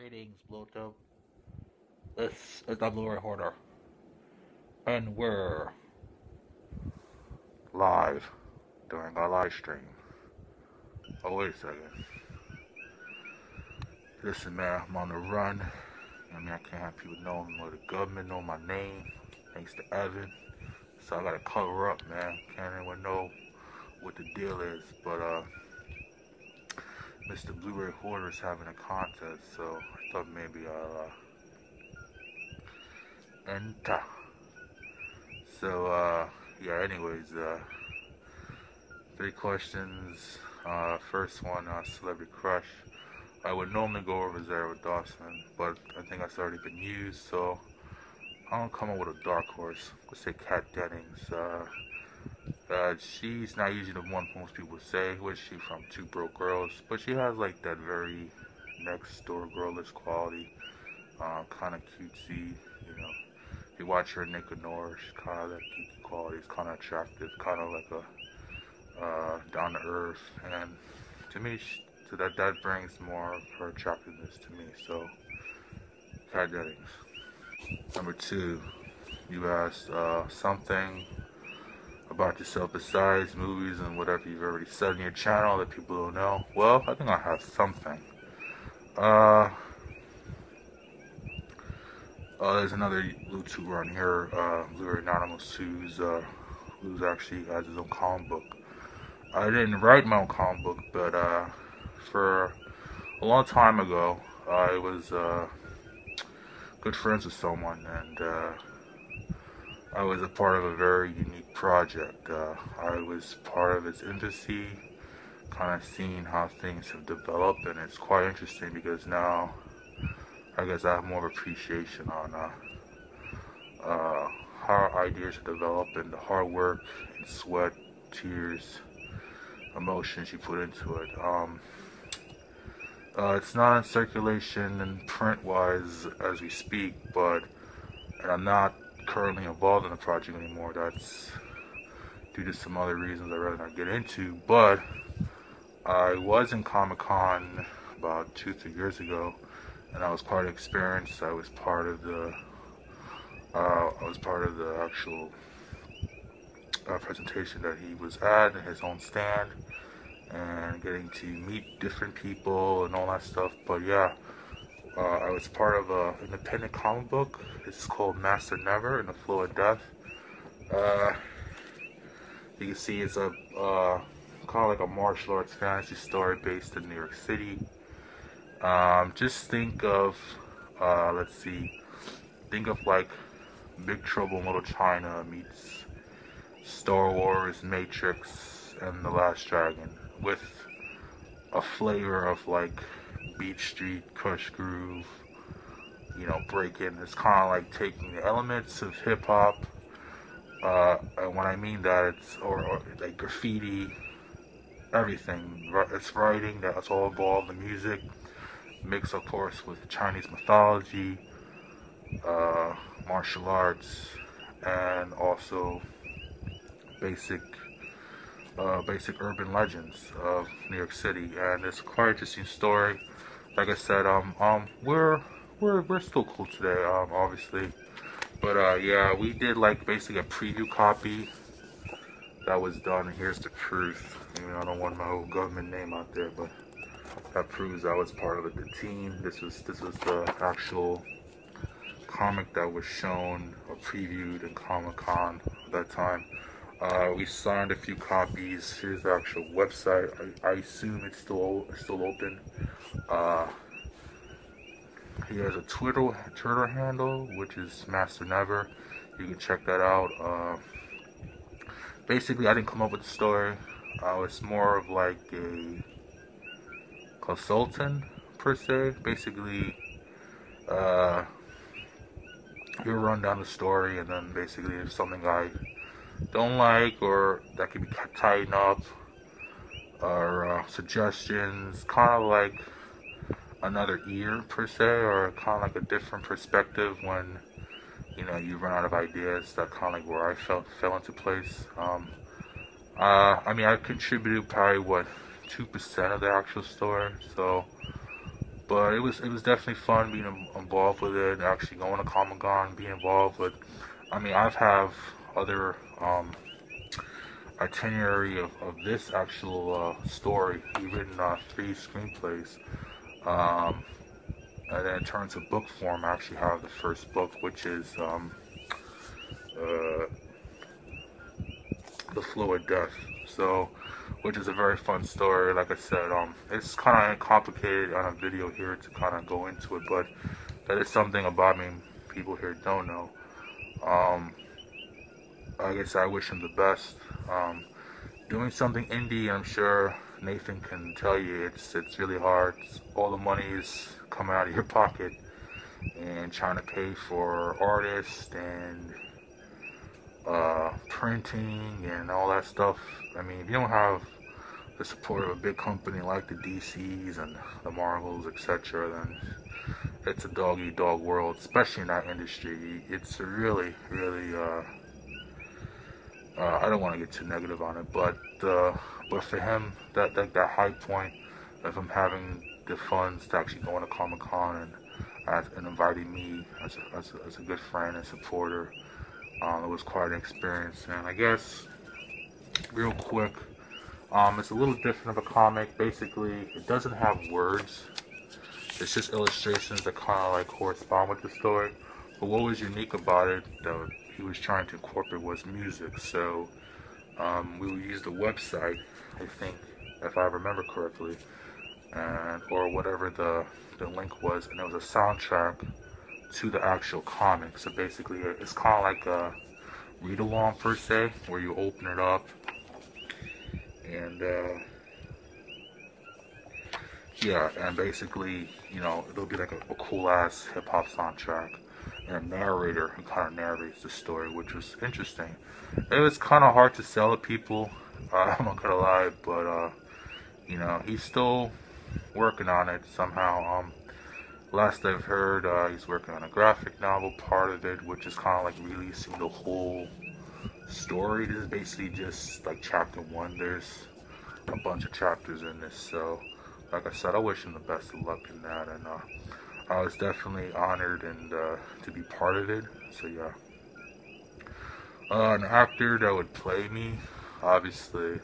Greetings, Bluetooth. This is the Bluray Whoreder, and we're live during our live stream. Oh, wait a second. Listen, man, I'm on the run. I mean, I can't have people know me or the government know my name, thanks to Evan. So I gotta cover up, man. Can't anyone know what the deal is, but Mr. Bluray Whoreder is having a contest, so I thought maybe I'll enter. So, yeah, anyways, 3 questions. First one, celebrity crush. I would normally go over Zara Dawson, but I think that's already been used, so I'm gonna come up with a dark horse. Let's say Kat Dennings. She's not usually the one most people say, was she from Two Broke Girls, but she has like that very next door girlish quality, kind of cutesy, you know. If you watch her Nick and Nora, she's kind of that geeky quality. It's kind of attractive, kind of like a down to earth, and to me, so that brings more of her attractiveness to me. So, Kat Dennings. Number 2, you asked something about yourself besides movies and whatever you've already said on your channel that people don't know. Well, I think I have something. There's another YouTuber on here, Bluray Anonymous, who's actually has his own comic book. I didn't write my own comic book, but for a long time ago, I was good friends with someone, and I was a part of a very unique project. I was part of its infancy, kind of seeing how things have developed, and it's quite interesting because now I guess I have more of appreciation on how ideas are developed and the hard work and sweat, tears, emotions you put into it. It's not in circulation and print-wise as we speak, and I'm not currently involved in the project anymore. That's due to some other reasons I'd rather not get into, but I was in Comic-Con about 2-3 years ago, and I was quite experienced. I was part of the actual presentation that he was at in his own stand, and getting to meet different people and all that stuff. But yeah, I was part of an independent comic book. It's called Master Never in the Flow of Death. You can see it's a kind of like a martial arts fantasy story based in New York City. Just think of, think of like Big Trouble in Little China meets Star Wars, Matrix, and The Last Dragon, with a flavor of like Beat Street, Crush Groove, you know, breaking. It's kind of like taking the elements of hip hop, and when I mean that, it's or like graffiti, everything. It's writing that's all involved, the music, mixed of course with Chinese mythology, martial arts, and also basic urban legends of New York City. And it's quite an interesting story. Like I said, we're still cool today, obviously, but yeah, we did like basically a preview copy that was done, and here's the proof. I mean, I don't want my whole government name out there, but that proves I was part of the team. This was the actual comic that was shown or previewed in Comic-Con at that time. We signed a few copies. Here's the actual website. I assume it's still open. He has a Twitter handle, which is Master Never. You can check that out. Basically, I didn't come up with the story. It's more of like a consultant per se. Basically, he'll run down the story, and then basically if something I don't like or that can be tightened up, or suggestions, kind of like another ear per se, or kind of like a different perspective when, you know, you run out of ideas. That kind of like where I fell into place. I mean, I contributed probably 2% of the actual story, so, But it was definitely fun being involved with it, actually going to Comic-Con, being involved with. I mean, I've have other itinerary of this actual story. We've written 3 screenplays, um, and then it turns to book form. I actually have the first book, which is uh, The Flow of Death. So, which is a very fun story. Like I said, it's kind of complicated on a video here to kind of go into it, but that is something about me people here don't know. I guess I wish him the best. Doing something indie, I'm sure Nathan can tell you, it's really hard. All the money is coming out of your pocket, and trying to pay for artists and printing and all that stuff. I mean, if you don't have the support of a big company like the DCs and the Marvels, etc., then it's a dog-eat-dog world, especially in that industry. It's really, really, I don't want to get too negative on it, but for him, that high point of him having the funds to actually go on to Comic-Con and inviting me as a good friend and supporter, it was quite an experience. And I guess, real quick, it's a little different of a comic. Basically, it doesn't have words. It's just illustrations that kind of like correspond with the story. But what was unique about it that he was trying to incorporate was music. So we would use the website, I think, if I remember correctly, and or whatever the link was, and there was a soundtrack to the actual comic. So basically, it's kind of like a read-along per se, where you open it up and yeah, and basically, you know, it'll be like a cool-ass hip-hop soundtrack and a narrator who kind of narrates the story, which was interesting. It was kind of hard to sell to people, I'm not gonna lie, but you know, he's still working on it somehow. Last I've heard, he's working on a graphic novel part of it, which is kind of like releasing the whole story. This is basically just like chapter 1. There's a bunch of chapters in this, so like I said, I wish him the best of luck in that, and I was definitely honored and to be part of it. So yeah, an actor that would play me, obviously,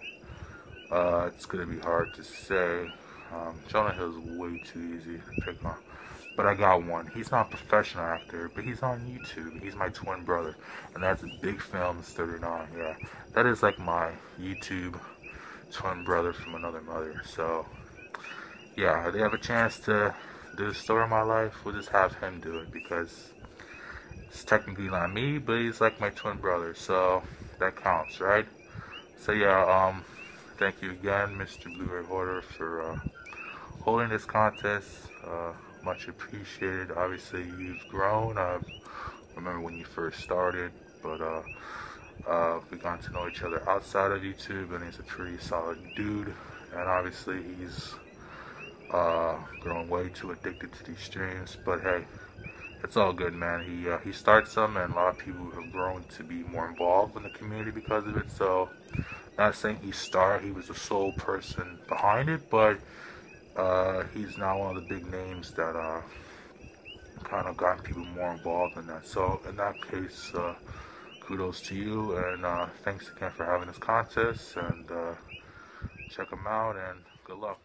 it's gonna be hard to say. Jonah Hill's way too easy to pick on. But I got one. He's not a professional actor, but he's on YouTube. He's my twin brother. And that's a Big Films 39. Yeah. That is like my YouTube twin brother from another mother. So, yeah, if they have a chance to do the story of my life, we'll just have him do it, because it's technically not me, but he's like my twin brother. So, that counts, right? So, yeah, thank you again, Mr. Bluray Whoreder, for holding this contest. Much appreciated. Obviously, you've grown. I remember when you first started, but we got to know each other outside of YouTube, and he's a pretty solid dude. And obviously, he's grown way too addicted to these streams. But hey, it's all good, man. He starts some, and a lot of people have grown to be more involved in the community because of it. So, not saying he was the sole person behind it, but he's now one of the big names that kind of gotten people more involved in that. So in that case, kudos to you, and thanks again for having this contest, and check him out, and good luck.